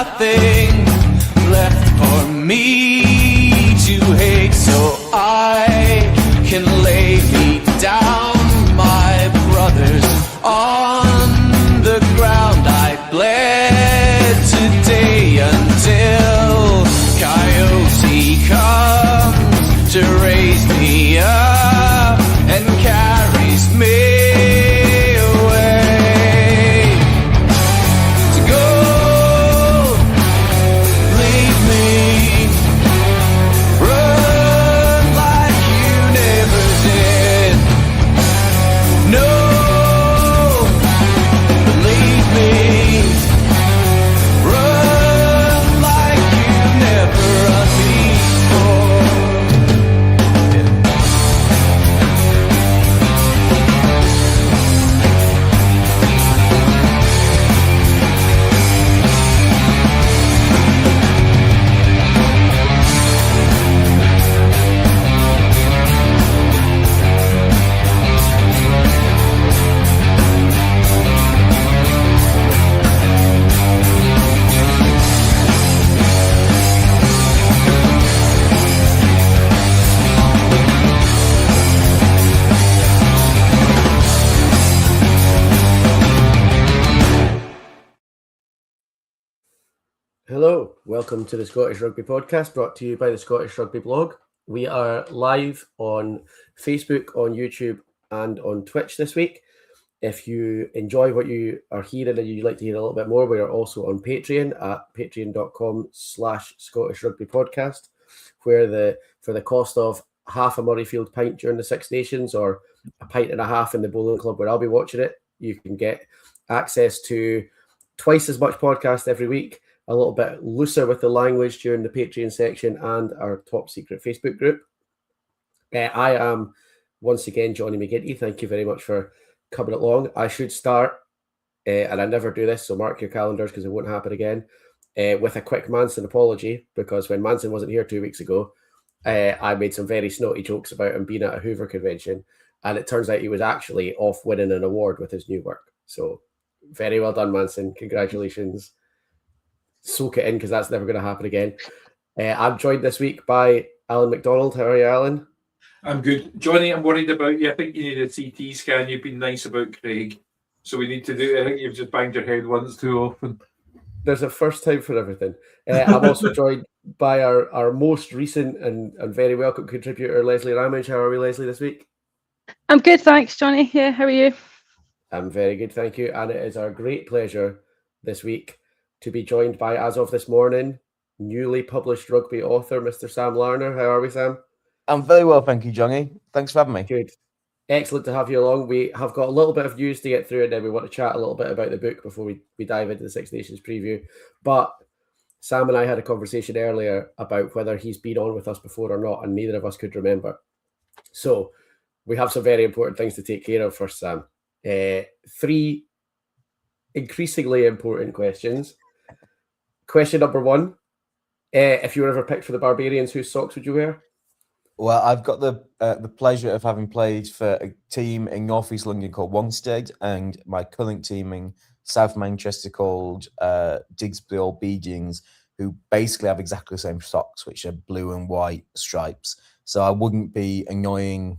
nothing left for me to hate, so I can lay me down, my brothers, on the ground. I bled today until Coyote comes to raise me up and carries me Hello, welcome to the Scottish Rugby Podcast, brought to you by the Scottish Rugby Blog. We are live on Facebook, on YouTube, and on Twitch this week. If you enjoy what you are hearing and you'd like to hear a little bit more, we are also on Patreon at patreon.com/Scottish Rugby Podcast, where for the cost of half a Murrayfield pint during the Six Nations or a pint and a half in the bowling club where I'll be watching it, you can get access to twice as much podcast every week, a little bit looser with the language during the Patreon section, and our top secret Facebook group. I am once again Jonny McGinty. Thank you very much for coming along. I should start, and I never do this, so mark your calendars because it won't happen again, with a quick Manson apology, because when Manson wasn't here 2 weeks ago, I made some very snotty jokes about him being at a Hoover convention, and it turns out he was actually off winning an award with his new work. So very well done, Manson. Congratulations. Soak it in because that's never going to happen again. I'm joined this week by Allan McDonald. How are you, Allan? I'm good. Jonny, I'm worried about you. I think you need a CT scan. You've been nice about Craig. So we need to do it. I think you've just banged your head once too often. There's a first time for everything. I'm also joined by our most recent and very welcome contributor, Leslie Ramage. How are we, Leslie, this week? I'm good, thanks, Jonny. Yeah, how are you? I'm very good, thank you. And it is our great pleasure this week to be joined by, as of this morning, newly published rugby author, Mr. Sam Larner. How are we, Sam? I'm very well, thank you, Jonny. Thanks for having me. Good. Excellent to have you along. We have got a little bit of news to get through, and then we want to chat a little bit about the book before we dive into the Six Nations preview. But Sam and I had a conversation earlier about whether he's been on with us before or not, and neither of us could remember. So we have some very important things to take care of first, Sam. 3 increasingly important questions. Question number 1, if you were ever picked for the Barbarians, whose socks would you wear? Well, I've got the pleasure of having played for a team in North East London called Wanstead, and my current team in South Manchester called Digsbury Old Beedings, who basically have exactly the same socks, which are blue and white stripes. So I wouldn't be annoying.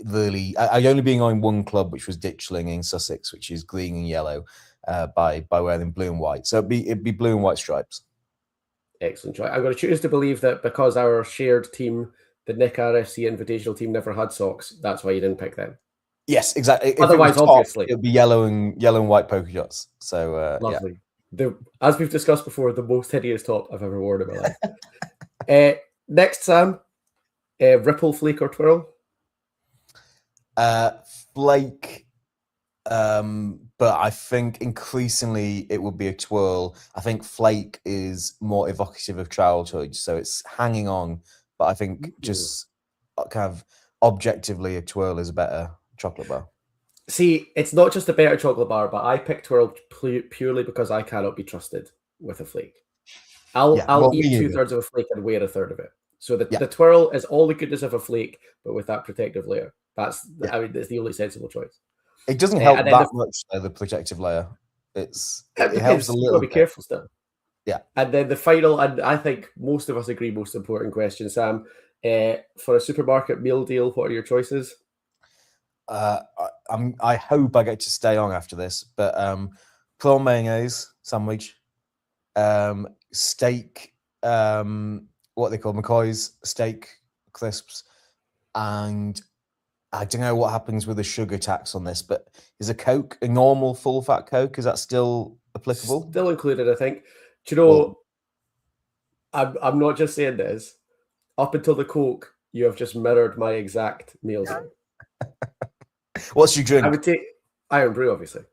Really, I'd only be annoying one club, which was Ditchling in Sussex, which is green and yellow, by wearing blue and white. So it'd be blue and white stripes. Excellent choice. I'm going to choose to believe that because our shared team, the Nick RFC Invitational team, never had socks, that's why you didn't pick them. Yes, exactly. Otherwise, obviously, it'd be yellow and white polka dots. So lovely. Yeah. As we've discussed before, the most hideous top I've ever worn in my life. Next, Sam, ripple, flake, or twirl? Flake, but I think increasingly it would be a twirl. I think flake is more evocative of childhood, so it's hanging on. But I think just kind of objectively, a twirl is a better chocolate bar. See, it's not just a better chocolate bar, but I picked twirl purely because I cannot be trusted with a flake. I'll eat 2/3 of a flake and wear a third of it. So the twirl is all the goodness of a flake, but with that protective layer. That's it's the only sensible choice. It doesn't help that much though, the protective layer. It helps a little. Be careful still. And then the final, and I think most of us agree, most important question, Sam. For a supermarket meal deal, what are your choices? I hope I get to stay on after this, but prawn mayonnaise sandwich, steak, what they call McCoy's steak crisps, and I don't know what happens with the sugar tax on this, but is a Coke, a normal full fat Coke, is that still applicable? Still included, I think. Do you know? I'm not just saying this. Up until the Coke, you have just mirrored my exact meals. What's your drink? I would take Iron Brew, obviously.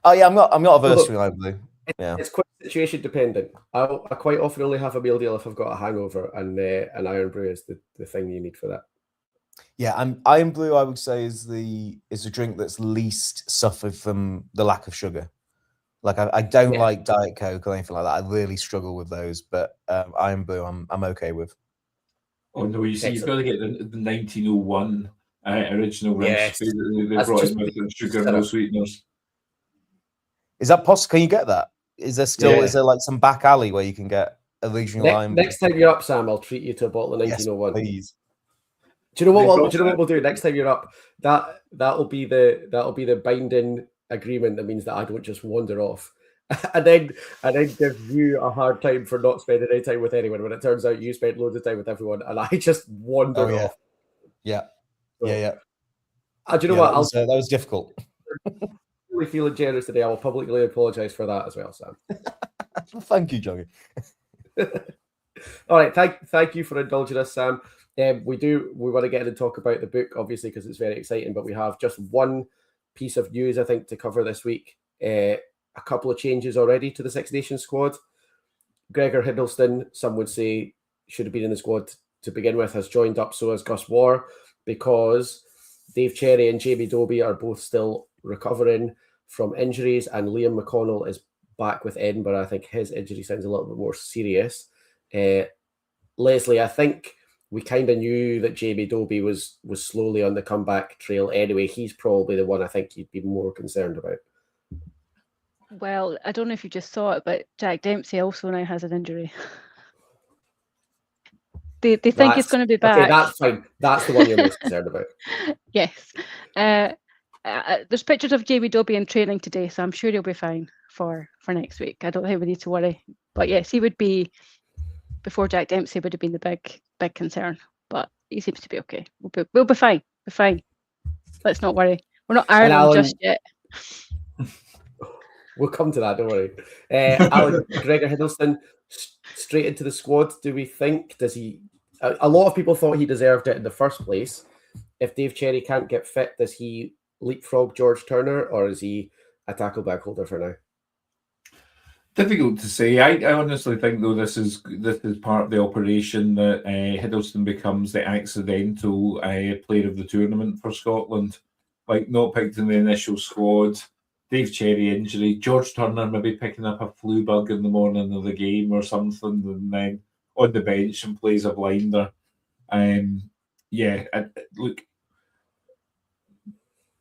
Oh yeah, I'm not averse to Iron Brew. Yeah, It's quite situation dependent. I quite often only have a meal deal if I've got a hangover, and an Iron Brew is the thing you need for that. Yeah, and Iron Brew, I would say, is the drink that's least suffered from the lack of sugar. Like I don't like Diet Coke or anything like that. I really struggle with those, but Iron Brew, I'm okay with. Oh no, you see, you've got to get the 1901 original Yes. recipe that they That's brought just in with the sugar and no sweeteners. Is that possible? Can you get that? Is there still is there like some back alley where you can get original Iron Brew? Next time you're up, Sam, I'll treat you to a bottle of 1901. Yes, please. Do you know what we'll do next time you're up? That'll be the binding agreement that means that I don't just wander off, and then give you a hard time for not spending any time with anyone when it turns out you spent loads of time with everyone and I just wandered off. Yeah. So, yeah. Do you know what? That was difficult. Really feeling generous today. I will publicly apologise for that as well, Sam. Thank you, Jonny. All right, thank you for indulging us, Sam. We want to get in and talk about the book, obviously, because it's very exciting, but we have just one piece of news, I think, to cover this week. A couple of changes already to the Six Nations squad. Gregor Hiddleston, some would say, should have been in the squad to begin with, has joined up, so has Gus Warr, because Dave Cherry and Jamie Dobie are both still recovering from injuries, and Liam McConnell is back with Edinburgh. I think his injury sounds a little bit more serious. Leslie, I think we kind of knew that Jamie Dobie was slowly on the comeback trail anyway. He's probably the one I think you'd be more concerned about. Well, I don't know if you just saw it, but Jack Dempsey also now has an injury. They think he's going to be back. Okay, that's fine. That's the one you're most concerned about. Yes. There's pictures of Jamie Dobie in training today, so I'm sure he'll be fine for next week. I don't think we need to worry. But yes, he would be, before Jack Dempsey would have been the big concern. But he seems to be okay. We'll be fine. We're fine. Let's not worry. We're not Ireland just yet. We'll come to that, don't worry. Allan, Gregor Hiddleston, straight into the squad. Do we think, does he... A lot of people thought he deserved it in the first place. If Dave Cherry can't get fit, does he leapfrog George Turner, or is he a tackle bag holder for now? Difficult to say. I honestly think, though, this is part of the operation that Hiddleston becomes the accidental player of the tournament for Scotland. Like, not picked in the initial squad, Dave Cherry injury, George Turner maybe picking up a flu bug in the morning of the game or something, and then on the bench and plays a blinder. Look,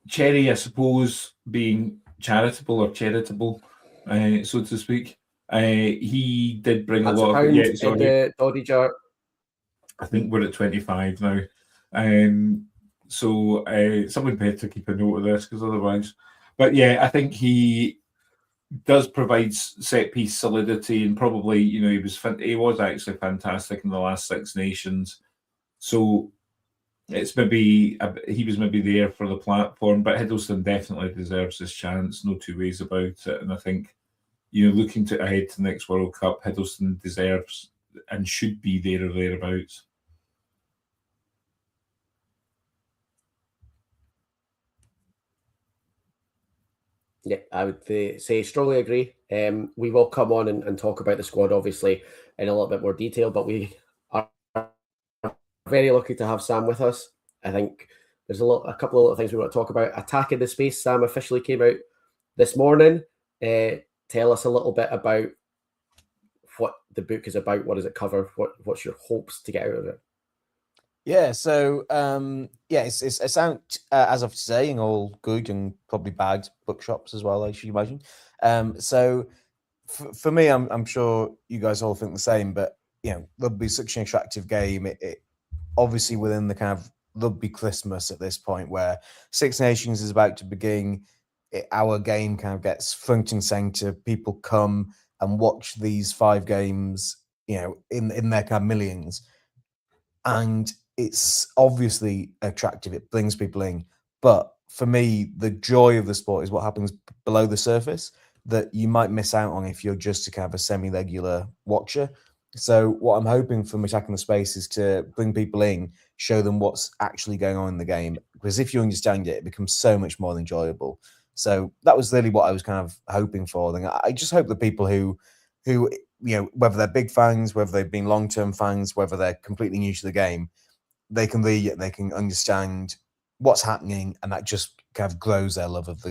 Cherry, I suppose, being charitable, so to speak, he did bring That's a lot of in the Doddy jar. I think we're at 25 now. So someone better keep a note of this, because otherwise. But yeah, I think he does provide set piece solidity, and probably, he was actually fantastic in the last Six Nations. So it's maybe he was maybe there for the platform, but Hiddleston definitely deserves his chance, no two ways about it. And I think, looking ahead to the next World Cup, Hiddleston deserves and should be there or thereabouts. Yeah, I would say strongly agree. We will come on and talk about the squad, obviously, in a little bit more detail, but we are very lucky to have Sam with us. I think there's a couple of little things we want to talk about. Attacking the Space, Sam officially came out this morning. Tell us a little bit about what the book is about. What does it cover? What's your hopes to get out of it? Yeah, so it's out as of today in all good and probably bagged bookshops as well, I should imagine. So for me, I'm sure you guys all think the same, but rugby is such an attractive game. It obviously within the kind of rugby Christmas at this point, where Six Nations is about to begin, our game kind of gets front and center. People come and watch these 5 games, in their kind of millions, and it's obviously attractive. It brings people in, but for me, the joy of the sport is what happens below the surface that you might miss out on if you're just a kind of a semi-regular watcher. So what I'm hoping from Attacking the Space is to bring people in, show them what's actually going on in the game, because if you understand it, it becomes so much more enjoyable. So that was really what I was kind of hoping for. And I just hope that people who whether they're big fans, whether they've been long-term fans, whether they're completely new to the game, they can read it, they can understand what's happening, and that just kind of grows their love of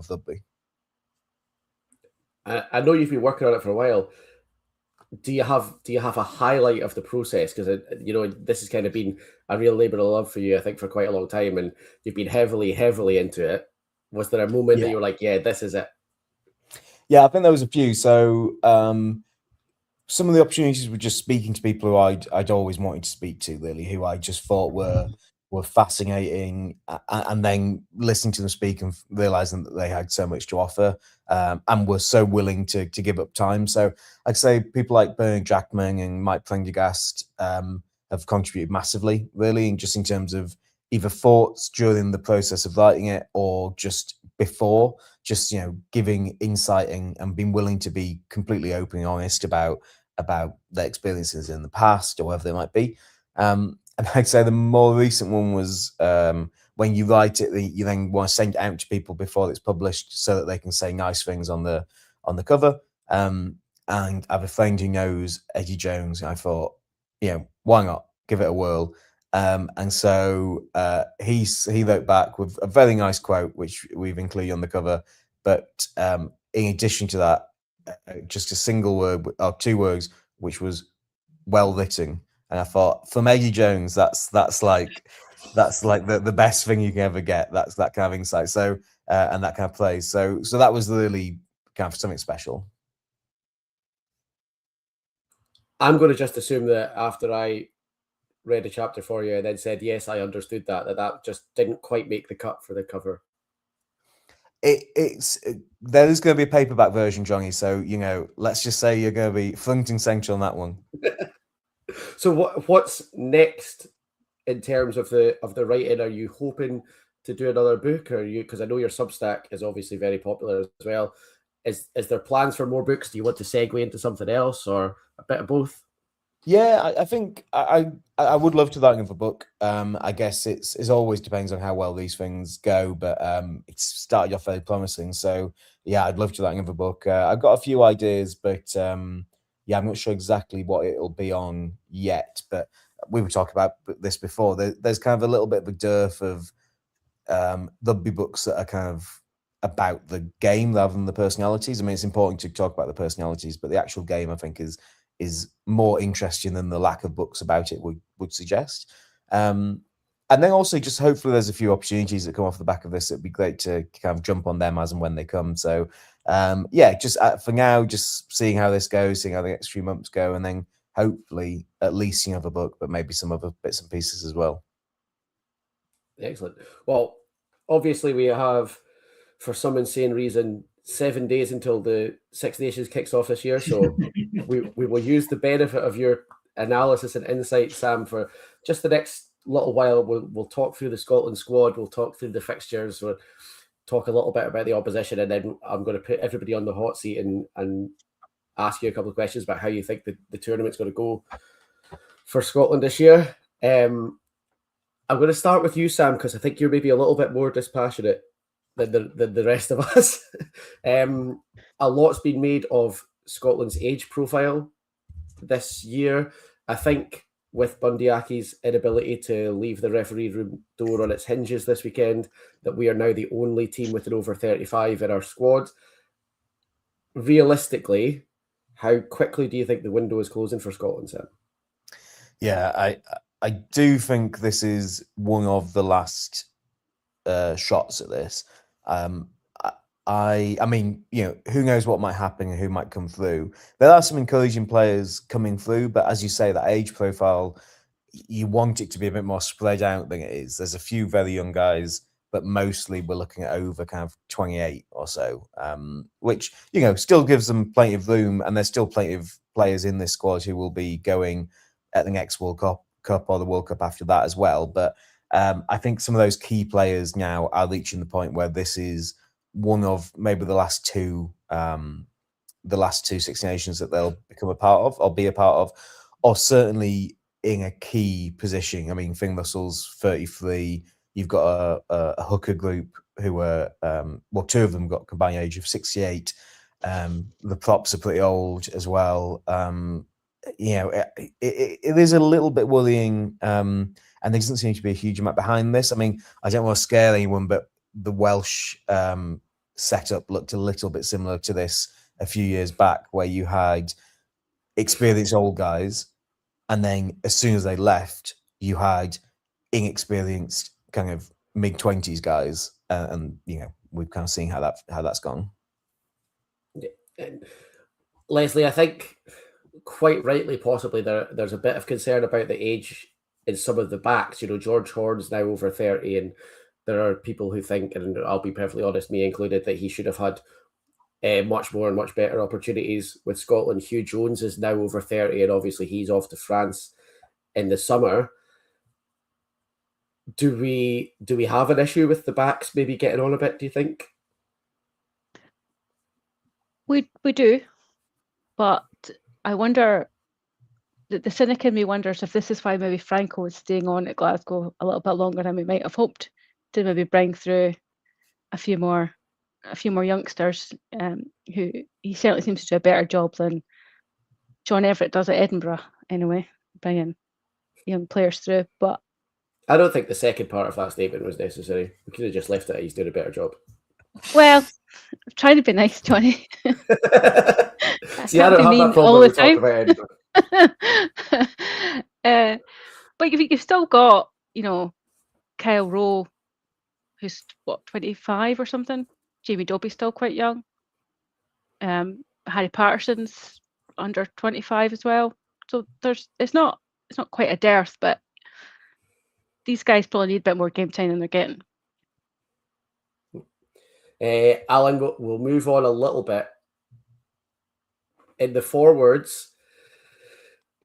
rugby. I know you've been working on it for a while. Do you have a highlight of the process? Because this has kind of been a real labour of love for you, I think, for quite a long time, and you've been heavily into it. Was there a moment that you were like, "Yeah, this is it"? Yeah, I think there was a few. So some of the opportunities were just speaking to people who I'd always wanted to speak to, really, who I just thought were fascinating, and then listening to them speak and realizing that they had so much to offer, and were so willing to give up time. So I'd say people like Bernard Jackman and Mike Prendergast have contributed massively, really, and just in terms of either thoughts during the process of writing it or just before, just giving insight and being willing to be completely open and honest about their experiences in the past or whatever they might be. And I'd say the more recent one was when you write it, you then want to send it out to people before it's published so that they can say nice things on the cover. And I have a friend who knows Eddie Jones, and I thought, why not give it a whirl? And so he wrote back with a very nice quote, which we've included on the cover. But in addition to that, just a single word or 2 words, which was well written. And I thought, from Eddie Jones, that's like the best thing you can ever get. That's that kind of insight. So and that kind of plays. So that was really kind of something special. I'm going to just assume that after I read a chapter for you and then said, yes, I understood that just didn't quite make the cut for the cover. There is going to be a paperback version, Jonny. So let's just say you're going to be front and center on that one. So what's next in terms of the writing? Are you hoping to do another book, or because I know your Substack is obviously very popular as well? Is there plans for more books? Do you want to segue into something else, or a bit of both? Yeah, I think I would love to write another book. I guess it's always depends on how well these things go, but it's started off very promising. So yeah, I'd love to write another book. I've got a few ideas, but yeah, I'm not sure exactly what it'll be on yet. But we were talking about this before. There's kind of a little bit of a dearth of rugby books that are kind of about the game rather than the personalities. I mean, it's important to talk about the personalities, but the actual game, I think, is more interesting than the lack of books about it would suggest. And then also just hopefully there's a few opportunities that come off the back of this. It'd be great to kind of jump on them as and when they come. So yeah, just for now, just seeing how this goes, seeing how the next few months go, and then hopefully at least another book, but maybe some other bits and pieces as well. Excellent. Well, obviously we have, for some insane reason, 7 days until the Six Nations kicks off this year. So we will use the benefit of your analysis and insight, Sam, for just the next little while. We'll talk through the Scotland squad. We'll talk through the fixtures. We'll talk a little bit about the opposition, and then I'm going to put everybody on the hot seat and ask you a couple of questions about how you think the tournament's going to go for Scotland this year. I'm going to start with you, Sam, because I think you're maybe a little bit more dispassionate than the rest of us. A lot's been made of Scotland's age profile this year. I think with Bundyaki's inability to leave the referee room door on its hinges this weekend, that we are now the only team with an over 35 in our squad. Realistically, how quickly do you think the window is closing for Scotland, Sam? Yeah, I do think this is one of the last shots at this. I mean, who knows what might happen and who might come through. There are some encouraging players coming through, but as you say, that age profile, you want it to be a bit more spread out than it is. There's a few very young guys, but mostly we're looking at over kind of 28 or so, which, still gives them plenty of room. And there's still plenty of players in this squad who will be going at the next World Cup or the World Cup after that as well. But I think some of those key players now are reaching the point where this is one of maybe the last two Six Nations that they'll become a part of or be a part of, or certainly in a key position. I mean, Finn Russell's 33. You've got a hooker group who are, two of them got a combined age of 68. The props are pretty old as well. It is a little bit worrying, and there doesn't seem to be a huge amount behind this. I mean, I don't want to scare anyone, but the Welsh setup looked a little bit similar to this a few years back, where you had experienced old guys, and then as soon as they left, you had inexperienced kind of mid-20s guys, and we've kind of seen how that's gone. Leslie, I think quite rightly, possibly there's a bit of concern about the age in some of the backs. George Horn's now over 30, and there are people who think, and I'll be perfectly honest, me included, that he should have had much more and much better opportunities with Scotland. Hugh Jones is now over 30, and obviously he's off to France in the summer. Do we have an issue with the backs maybe getting on a bit, do you think? We do, but I wonder, the cynic in me wonders if this is why maybe Franco is staying on at Glasgow a little bit longer than we might have hoped, to maybe bring through a few more youngsters, who he certainly seems to do a better job than John Everett does at Edinburgh anyway, bringing young players through. But I don't think the second part of that statement was necessary. We could have just left it. He's doing a better job. Well, I'm trying to be nice, Johnny. See, I don't have that problem all when the we talk about Edinburgh. But you've still got, Kyle Rowe, who's 25 or something. Jamie Dobie's still quite young. Harry Patterson's under 25 as well. So it's not quite a dearth, but these guys probably need a bit more game time than they're getting. Allan, we'll move on a little bit. In the forwards,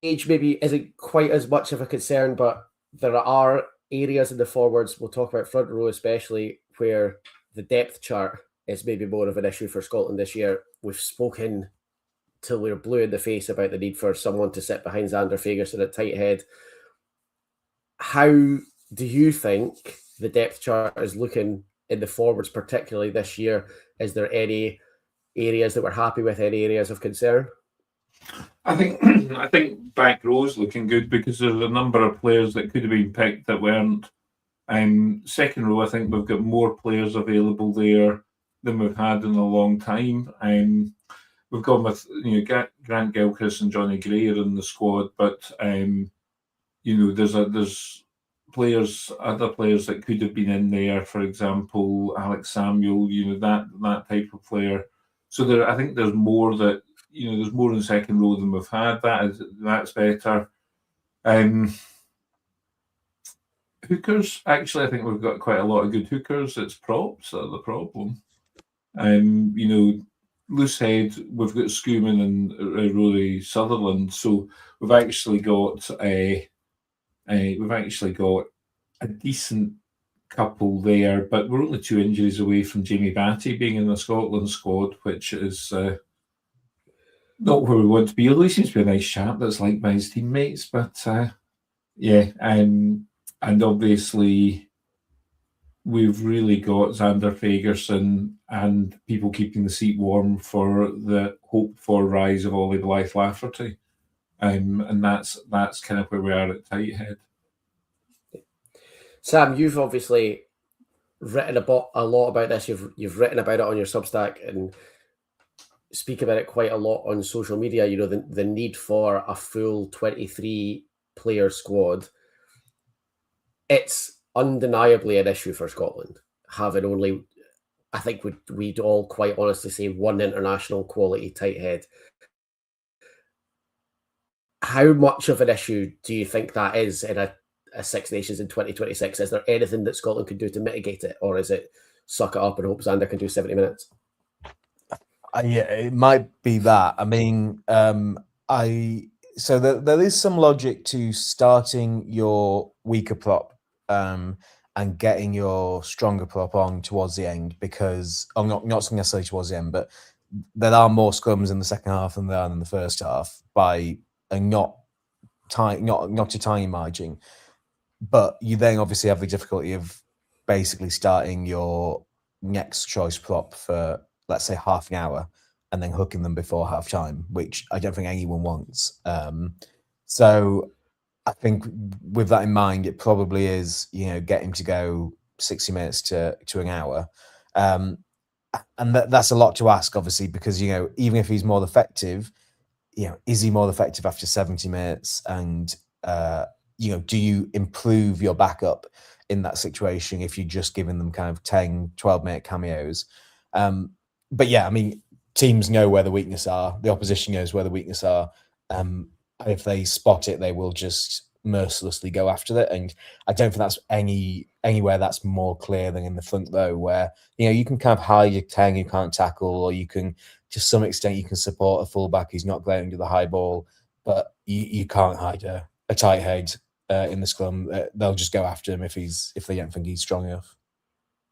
age maybe isn't quite as much of a concern, but there are areas in the forwards, we'll talk about front row especially, where the depth chart is maybe more of an issue for Scotland this year. We've spoken till we're blue in the face about the need for someone to sit behind Xander Fagerson at tight head. How do you think the depth chart is looking in the forwards, particularly this year? Is there any areas that we're happy with, any areas of concern? I think back row's looking good because there's a number of players that could have been picked that weren't. Second row, I think we've got more players available there than we've had in a long time. We've gone with Grant Gilchrist and Jonny Gray are in the squad, but there's other players that could have been in there. For example, Alex Samuel, that type of player. So I think there's more that there's more in second row than we've had. That's better. Hookers, actually, I think we've got quite a lot of good hookers. It's props that are the problem. Loose head, we've got Schumann and Rory Sutherland, so we've actually got a decent couple there, but we're only 2 injuries away from Jamie Batty being in the Scotland squad, which is not where we want to be. Although he seems to be a nice chap that's liked by his teammates, but and obviously we've really got Xander Fagerson and people keeping the seat warm for the hoped for rise of Ollie Blythe Lafferty, and that's kind of where we are at tight head. Sam, you've obviously written a lot about this. You've written about it on your Substack and speak about it quite a lot on social media. The need for a full 23 player squad. It's undeniably an issue for Scotland, having only I think we'd all quite honestly say one international quality tight head. How much of an issue do you think that is in a Six Nations in 2026? Is there anything that Scotland could do to mitigate it, or is it suck it up and hope Xander can do 70 minutes? Yeah, it might be that. I mean, so there is some logic to starting your weaker prop and getting your stronger prop on towards the end, because not necessarily towards the end, but there are more scrums in the second half than there are in the first half by a not a tiny margin. But you then obviously have the difficulty of basically starting your next choice prop for, let's say, half an hour and then hooking them before half time, which I don't think anyone wants. So I think with that in mind, it probably is, get him to go 60 minutes to an hour. And that's a lot to ask, obviously, because, even if he's more effective, is he more effective after 70 minutes? And, do you improve your backup in that situation if you're just giving them kind of 10, 12-minute cameos? But yeah, I mean, teams know where the weakness are. The opposition knows where the weakness are. If they spot it, they will just mercilessly go after it. And I don't think that's anywhere that's more clear than in the front row, where, you can kind of hide your 10 who can't tackle, or you can, to some extent, you can support a fullback who's not going to the high ball, but you can't hide a tight head in the scrum. They'll just go after him if they don't think he's strong enough.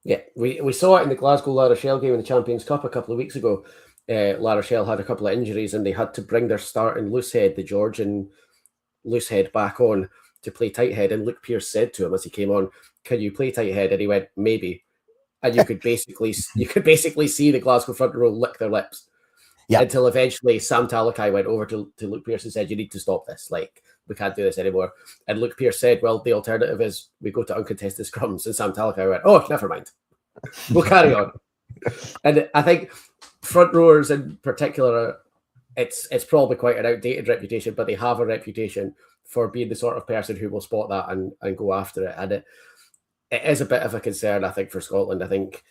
Yeah, we saw it in the Glasgow La Rochelle game in the Champions Cup a couple of weeks ago. La Rochelle had a couple of injuries and they had to bring their starting loosehead, the Georgian loosehead, back on to play tight head. And Luke Pearce said to him as he came on, "Can you play tight head?" And he went, "Maybe." And you could basically see the Glasgow front row lick their lips. Yeah. Until eventually Sam Talakai went over to Luke Pearce and said, "You need to stop this. Like, we can't do this anymore." And Luke Pearce said, "Well, the alternative is we go to uncontested scrums." And Sam Talakai went, "Oh, never mind. We'll carry on." And I think front rowers in particular, it's probably quite an outdated reputation, but they have a reputation for being the sort of person who will spot that and go after it. And it is a bit of a concern, I think, for Scotland. I think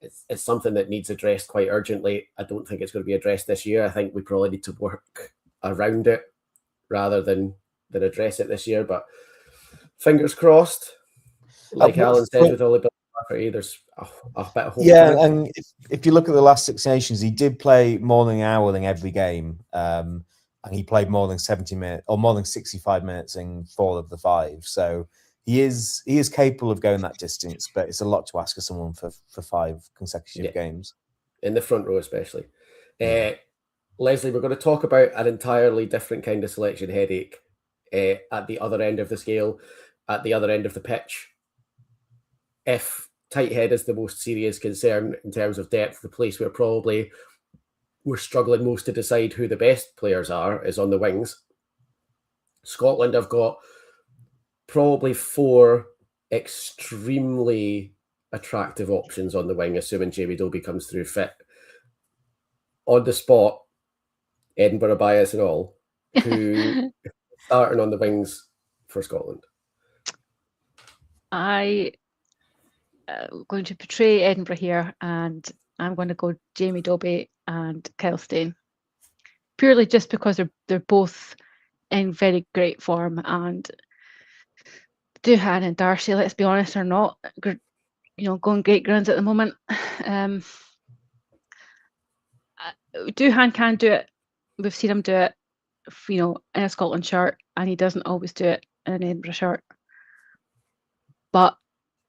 it's something that needs addressed quite urgently. I don't think it's going to be addressed this year. I think we probably need to work around it rather than address it this year. But fingers crossed, like Allan said, with Ollie Bafferty, there's a bit of hope. Yeah, and if you look at the last Six Nations, he did play more than an hour in every game. And he played more than 70 minutes or more than 65 minutes in 4 of the 5. So he is capable of going that distance, but it's a lot to ask of someone for 5 consecutive games. In the front row, especially. Leslie, we're going to talk about an entirely different kind of selection headache at the other end of the scale, at the other end of the pitch. If tight head is the most serious concern in terms of depth, the place where probably we're struggling most to decide who the best players are is on the wings. Scotland have got probably 4 extremely attractive options on the wing, assuming Jamie Dobie comes through fit. On the spot, Edinburgh bias and all, who starting on the wings for Scotland? I'm going to portray Edinburgh here, and I'm going to go Jamie Dobie and Kyle Steyn, purely just because they're both in very great form, and Doohan and Darcy, let's be honest, are not going great grounds at the moment. Doohan can do it. We've seen him do it, in a Scotland shirt, and he doesn't always do it in an Edinburgh shirt. But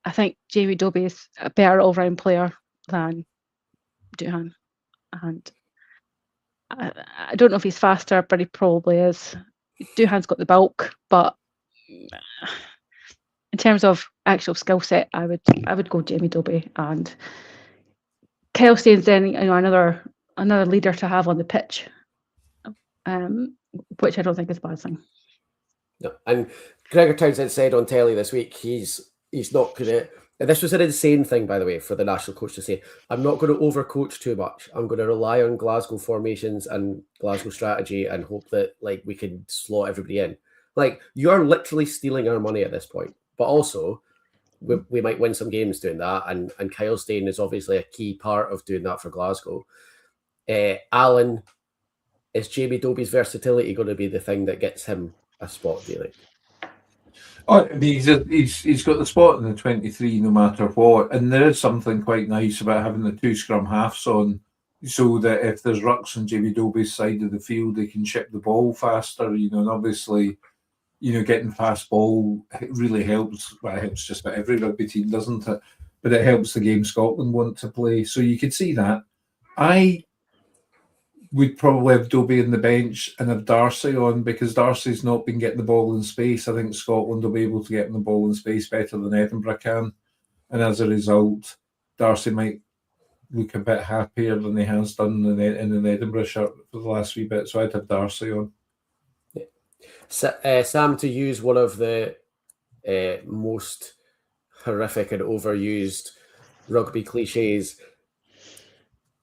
I think Jamie Dobie is a better all-round player than Doohan. And I don't know if he's faster, but he probably is. Doohan's got the bulk, but in terms of actual skill set, I would go Jamie Dobie, and Kyle Steyn's then another leader to have on the pitch, which I don't think is a bad thing. No, and Gregor Townsend said on telly this week he's not going to. And this was an insane thing, by the way, for the national coach to say, "I'm not going to overcoach too much. I'm going to rely on Glasgow formations and Glasgow strategy and hope that we can slot everybody in." You are literally stealing our money at this point. But also, we might win some games doing that. And Kyle staying is obviously a key part of doing that for Glasgow. Allan, is Jamie Dobie's versatility going to be the thing that gets him a spot, do you think? Oh, I mean, he's got the spot in the 23 no matter what, and there is something quite nice about having the 2 scrum halves on, so that if there's rucks on Jamie Dobie's side of the field, they can chip the ball faster. And obviously, getting fast ball really helps. Well, it helps just about every rugby team, doesn't it? But it helps the game Scotland want to play. So you could see that. I would probably have Dobie in the bench and have Darcy on, because Darcy's not been getting the ball in space. I think Scotland will be able to get the ball in space better than Edinburgh can. And as a result, Darcy might look a bit happier than he has done in an Edinburgh shirt for the last wee bit. So I'd have Darcy on. Sam, to use one of the most horrific and overused rugby cliches,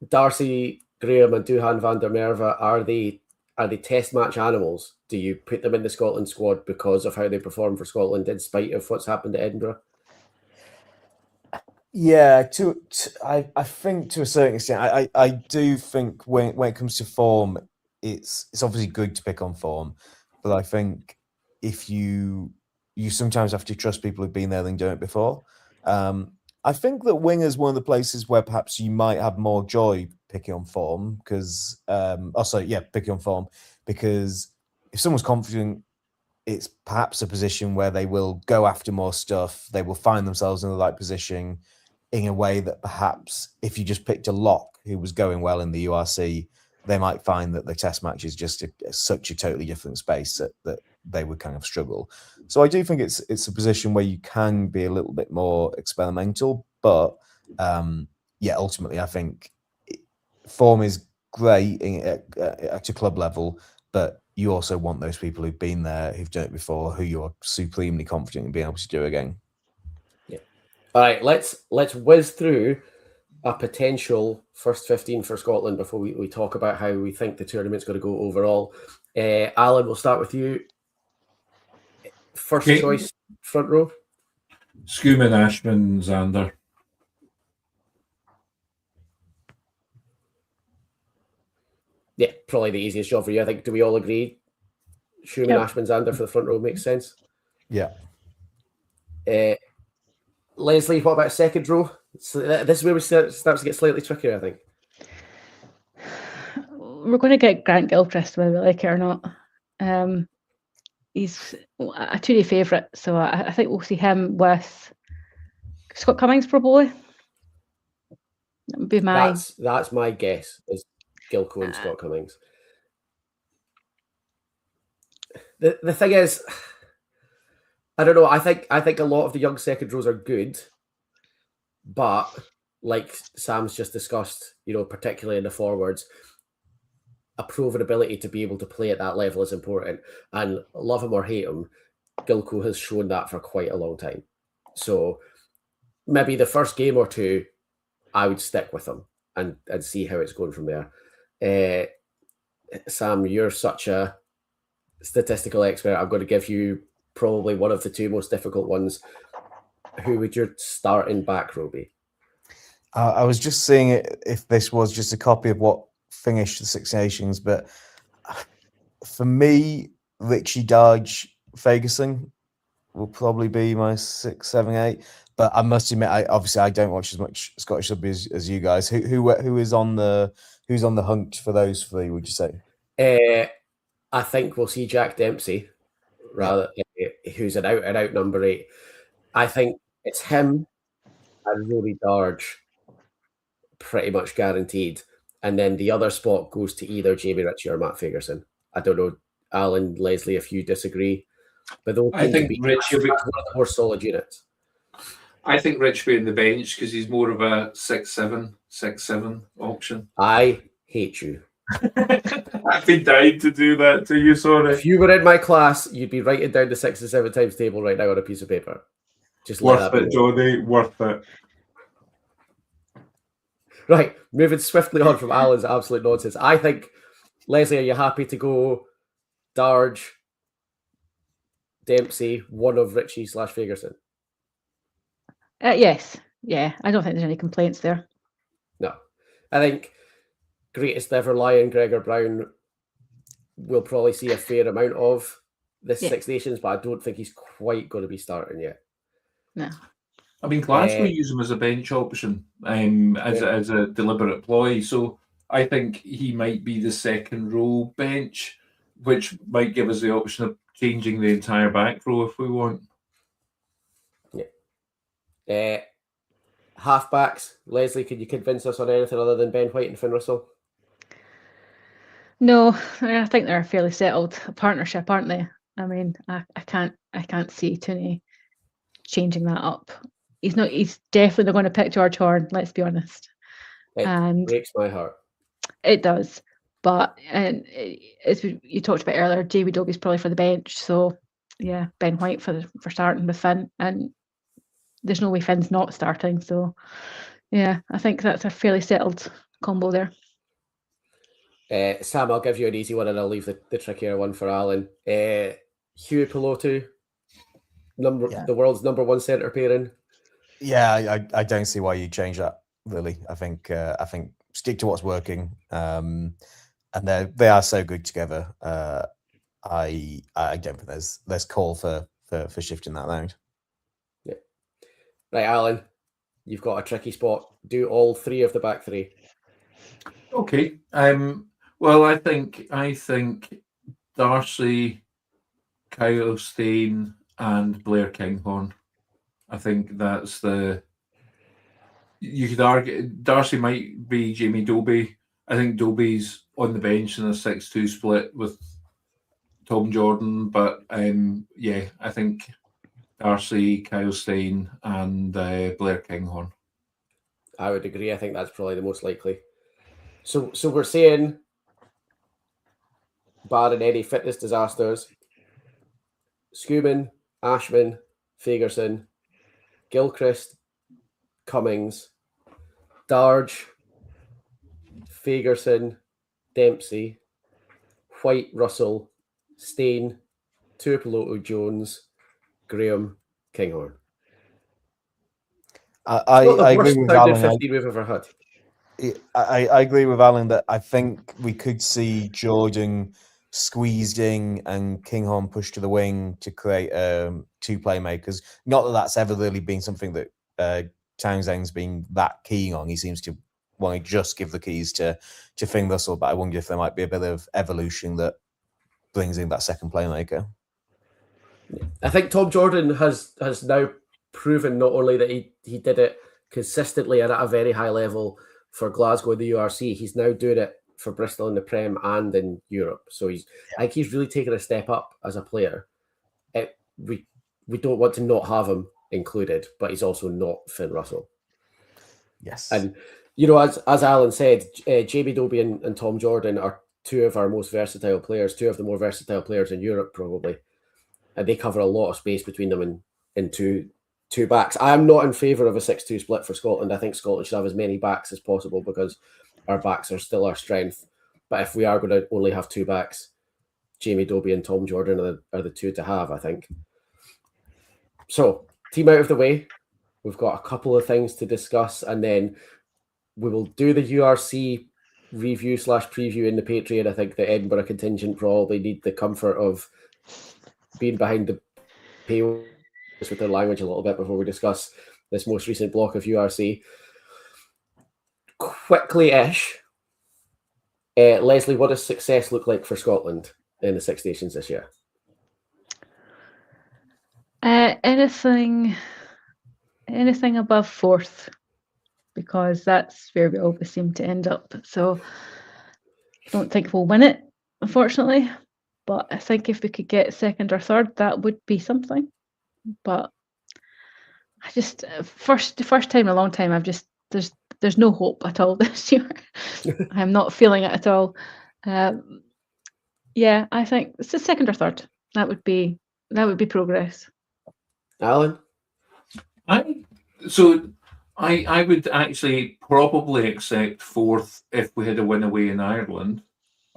Darcy, Graham and Duhan van der Merwe, are they test match animals? Do you put them in the Scotland squad because of how they perform for Scotland in spite of what's happened at Edinburgh? Yeah, I think to a certain extent, I do think when it comes to form, it's obviously good to pick on form, but I think if you sometimes have to trust people who've been there than done it before. I think that wing is one of the places where perhaps you might have more joy picking on form, because picking on form, because if someone's confident, it's perhaps a position where they will go after more stuff. They will find themselves in the right position in a way that perhaps if you just picked a lock who was going well in the URC, they might find that the test match is just such a totally different space that they would kind of struggle. So I do think it's a position where you can be a little bit more experimental, but ultimately I think form is great at a club level, but you also want those people who've been there, who've done it before, who you're supremely confident in being able to do again. Yeah. All right, let's whiz through a potential first 15 for Scotland before we talk about how we think the tournament's going to go overall. Allan, we'll start with you. First choice, front row? Schoeman, Ashman, Zander. Yeah, probably the easiest job for you. I think, do we all agree? Schoeman, Ashman, Zander for the front row makes sense? Yeah. Leslie, what about second row? So this is where we starts to get slightly trickier, I think. We're going to get Grant Gilchrist, whether we like it or not. He's a Tory favourite, so I think we'll see him with Scott Cummings probably. That would be that's my guess, is Gilco and Scott Cummings. The thing is, I don't know. I think a lot of the young second rows are good, but like Sam's just discussed, particularly in the forwards, a proven ability to be able to play at that level is important. And love him or hate him, Gilco has shown that for quite a long time. So maybe the first game or two, I would stick with him and see how it's going from there. Sam, you're such a statistical expert. I'm going to give you probably one of the two most difficult ones. Who would your starting back row be? I was just seeing it if this was just a copy of what finished the Six Nations, but for me, Richie Darge Ferguson will probably be my 6, 7, 8. But I must admit, I don't watch as much Scottish rugby as you guys. Who's on the hunt for those three? Would you say? I think we'll see Jack Dempsey, who's an out and out number 8. I think it's him and Rory Darge, pretty much guaranteed. And then the other spot goes to either Jamie Ritchie or Matt Ferguson. I don't know, Allan, Leslie, if you disagree. But I think Ritchie will be one of the more solid units. I think Rich will be in the bench because he's more of a 6-7 option. I hate you. I've been dying to do that to you, sorry. If you were in my class, you'd be writing down the 6 and 7 times table right now on a piece of paper. Just worth it, Jonny. Worth it. Right, moving swiftly on from Allan's absolute nonsense. I think, Leslie, are you happy to go Darge, Dempsey, one of Ritchie / Ferguson? Yes, yeah. I don't think there's any complaints there. No. I think greatest ever Lion, Gregor Brown, we'll probably see a fair amount of this Yeah. Six Nations, but I don't think he's quite going to be starting yet. No. I mean, Glasgow use him as a bench option, as a deliberate ploy. So I think he might be the second row bench, which might give us the option of changing the entire back row if we want. Yeah. Halfbacks, Leslie, can you convince us on anything other than Ben White and Finn Russell? No, I think they're a fairly settled partnership, aren't they? I mean, I can't see Tooney changing that up. He's definitely not going to pick George Horn, let's be honest. It breaks my heart. It does. But as you talked about earlier, Jamie Dobie's probably for the bench. So yeah, Ben White for starting with Finn, and there's no way Finn's not starting. So yeah, I think that's a fairly settled combo there. Sam, I'll give you an easy one, and I'll leave the trickier one for Allan. Huey Pilotu, the world's number one centre pairing. Yeah, I don't see why you change that. Really, I think stick to what's working. And they are so good together. I don't think there's call for shifting that around. Yeah. Right, Allan, you've got a tricky spot. Do all three of the back three. Okay. Well, I think Darcy, Kyle Stein, and Blair Kinghorn. I think that's the. You could argue Darcy might be Jamie Dobie. I think Dobie's on the bench in a 6-2 split with Tom Jordan, but I think Darcy, Kyle Stein, and Blair Kinghorn. I would agree. I think that's probably the most likely. So we're saying, barring any fitness disasters, Scuman, Ashman, Fagerson, Gilchrist, Cummings, Darge, Fagerson, Dempsey, White, Russell, Stain, Tuipulotu, Jones, Graham, Kinghorn. I agree with Allan. 15 we've ever had. I agree with Allan that I think we could see Jordan squeezed in and Kinghorn pushed to the wing to create two playmakers. Not that that's ever really been something that Townsend's been that keen on. He seems to want to just give the keys to Finn Russell, but I wonder if there might be a bit of evolution that brings in that second playmaker. I think Tom Jordan has now proven not only that he did it consistently and at a very high level for Glasgow and the URC, he's now doing it for Bristol in the Prem and in Europe. So I think he's really taken a step up as a player. We don't want to not have him included, but he's also not Finn Russell. Yes. And, as Allan said, Jamie Dobie and Tom Jordan are two of our most versatile players, two of the more versatile players in Europe, probably. And they cover a lot of space between them in two backs. I'm not in favour of a 6-2 split for Scotland. I think Scotland should have as many backs as possible because our backs are still our strength. But if we are going to only have two backs, Jamie Dobie and Tom Jordan are the two to have, I think. So, team out of the way. We've got a couple of things to discuss, and then we will do the URC review / preview in the Patreon. I think the Edinburgh contingent probably need the comfort of being behind the paywall with their language a little bit before we discuss this most recent block of URC. Quickly-ish, Leslie, what does success look like for Scotland in the Six Nations this year? Anything above fourth, because that's where we always seem to end up. So I don't think we'll win it, unfortunately. But I think if we could get second or third, that would be something. But I just the first time in a long time, there's no hope at all this year. I'm not feeling it at all. Yeah, I think it's the second or third. That would be progress. Allan? I would actually probably accept fourth if we had a win away in Ireland.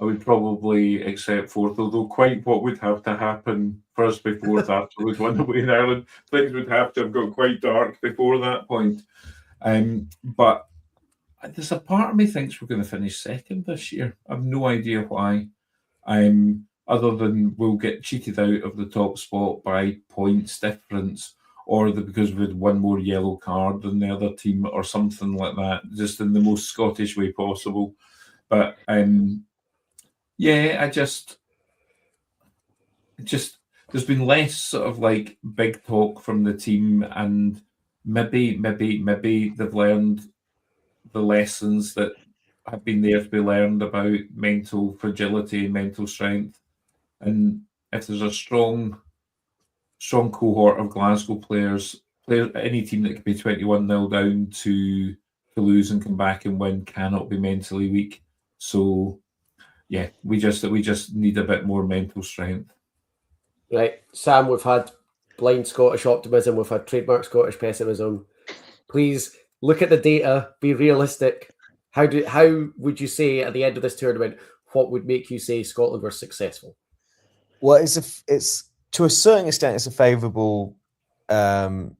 I would probably accept fourth, although quite what would have to happen first before that was won away in Ireland. Things would have to have got quite dark before that point. But there's a part of me thinks we're going to finish second this year. I've no idea why. Other than we'll get cheated out of the top spot by points difference, or because we had one more yellow card than the other team, or something like that, just in the most Scottish way possible. But yeah, just there's been less sort of like big talk from the team, and maybe they've learned the lessons that have been there to be learned about mental fragility and mental strength. And if there's a strong cohort of Glasgow players, any team that could be 21-0 down to lose and come back and win cannot be mentally weak. So yeah, we just need a bit more mental strength. Right, Sam, we've had blind Scottish optimism, we've had trademark Scottish pessimism. Please look at the data, be realistic. How would you say at the end of this tournament, what would make you say Scotland were successful? Well, it's to a certain extent, it's a favourable way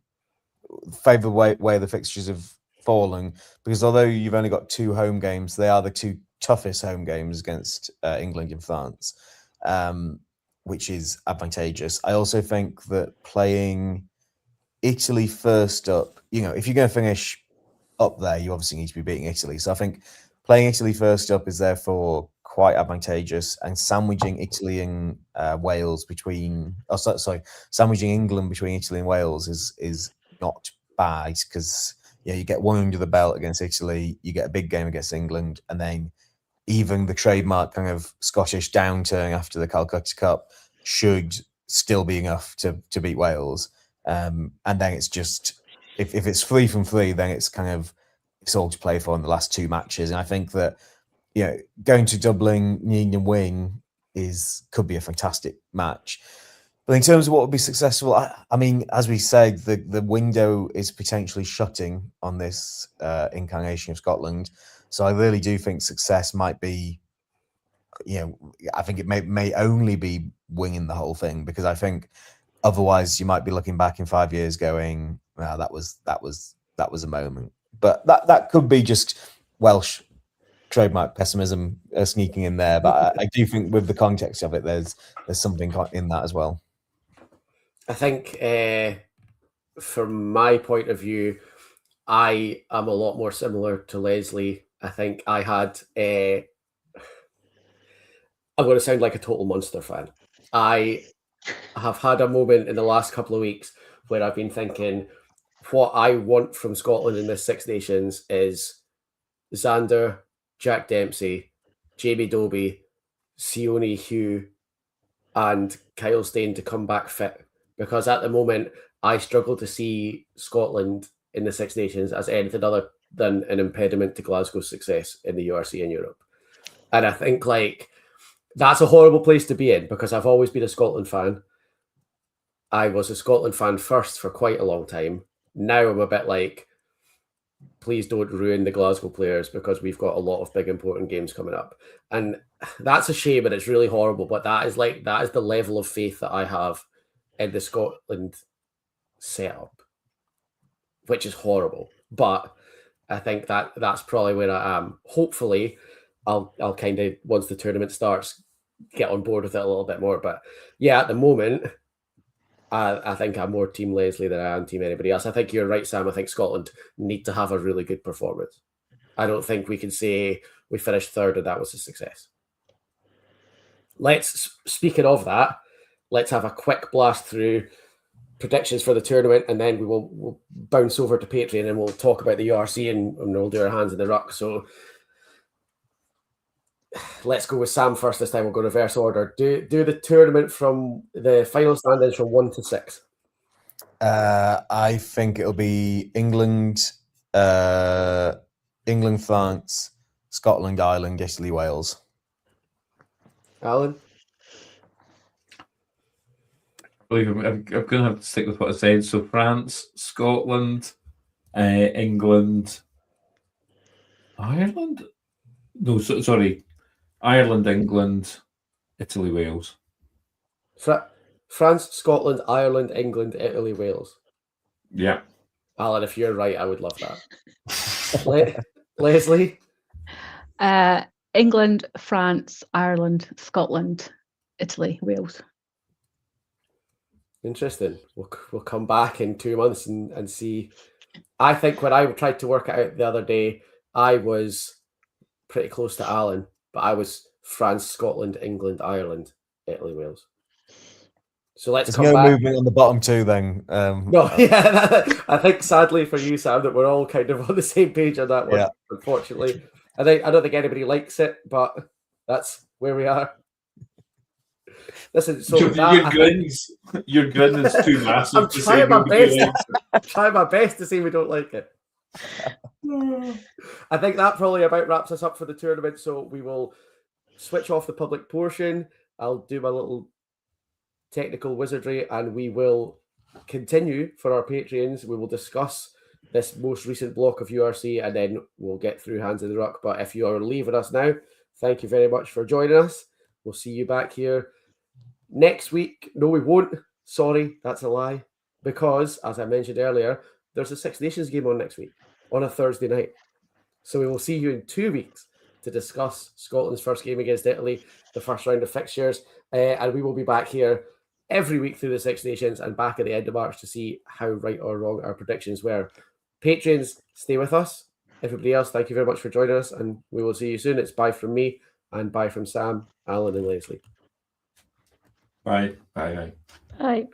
the fixtures have fallen, because although you've only got 2 home games, they are the 2 toughest home games against England and France, which is advantageous. I also think that playing Italy first up, if you're going to finish up there, you obviously need to be beating Italy. So I think playing Italy first up is therefore quite advantageous, and sandwiching Italy and Wales sandwiching England between Italy and Wales is not bad, because you get one under the belt against Italy, you get a big game against England, and then even the trademark kind of Scottish downturn after the Calcutta Cup should still be enough to beat Wales. And then it's just, if it's 3 from 3, then it's all to play for in the last 2 matches. And I think that going to Dublin, needing to win could be a fantastic match. But in terms of what would be successful, I mean, as we said, the window is potentially shutting on this incarnation of Scotland. So I really do think success might be, I think it may only be winning the whole thing, because I think otherwise you might be looking back in 5 years going, "Wow, that was a moment." But that could be just Welsh trademark pessimism sneaking in there. But I do think with the context of it, there's something in that as well. I think from my point of view, I am a lot more similar to Leslie. I think I had I'm going to sound like a total Munster fan. I have had a moment in the last couple of weeks where I've been thinking, what I want from Scotland in this Six Nations is Xander, Jack Dempsey, Jamie Dobie, Sione Hugh, and Kyle Steyn to come back fit. Because at the moment, I struggle to see Scotland in the Six Nations as anything other than an impediment to Glasgow's success in the URC in Europe. And I think that's a horrible place to be in, because I've always been a Scotland fan. I was a Scotland fan first for quite a long time. Now I'm a bit like, please don't ruin the Glasgow players, because we've got a lot of big important games coming up. And that's a shame, and it's really horrible, but that is the level of faith that I have in the Scotland setup, which is horrible. But I think that's probably where I am. Hopefully, I'll kind of, once the tournament starts, get on board with it a little bit more. But yeah, at the moment, I think I'm more Team Leslie than I am Team anybody else. I think you're right, Sam. I think Scotland need to have a really good performance. I don't think we can say we finished third and that was a success. Speaking of that, let's have a quick blast through predictions for the tournament, and then we'll bounce over to Patreon and we'll talk about the URC and we'll do our hands in the ruck. So let's go with Sam first this time. We'll go reverse order. Do the tournament from the final standings from 1 to 6. I think it'll be England, France, Scotland, Ireland, Italy, Wales. Allan? I believe I'm going to have to stick with what I said. So France, Scotland, England, Ireland? No, sorry. Ireland, England, Italy, Wales. France, Scotland, Ireland, England, Italy, Wales. Yeah. Alan, if you're right, I would love that. Leslie? England, France, Ireland, Scotland, Italy, Wales. Interesting. We'll come back in 2 months and see. I think when I tried to work it out the other day, I was pretty close to Alan, but I was France, Scotland, England, Ireland, Italy, Wales. So let's There's come no back. movement on the bottom two then. No, yeah, I think sadly for you, Sam, that we're all kind of on the same page on that one. Yeah. Unfortunately, I don't think anybody likes it, but that's where we are. Listen, so your grin is too massive. I'm trying my best. Trying my best to say we don't like it. I think that probably about wraps us up for the tournament. So we will switch off the public portion. I'll do my little technical wizardry, and we will continue for our Patreons. We will discuss this most recent block of URC, and then we'll get through Hands in the Ruck. But if you are leaving us now, thank you very much for joining us. We'll see you back here next week. No, we won't. Sorry, that's a lie. Because, as I mentioned earlier, there's a Six Nations game on next week, on a Thursday night. So we will see you in 2 weeks to discuss Scotland's first game against Italy, the first round of fixtures. And we will be back here every week through the Six Nations and back at the end of March to see how right or wrong our predictions were. Patrons, stay with us. Everybody else, thank you very much for joining us, and we will see you soon. It's bye from me and bye from Sam, Alan, and Leslie. Bye. Bye. Bye.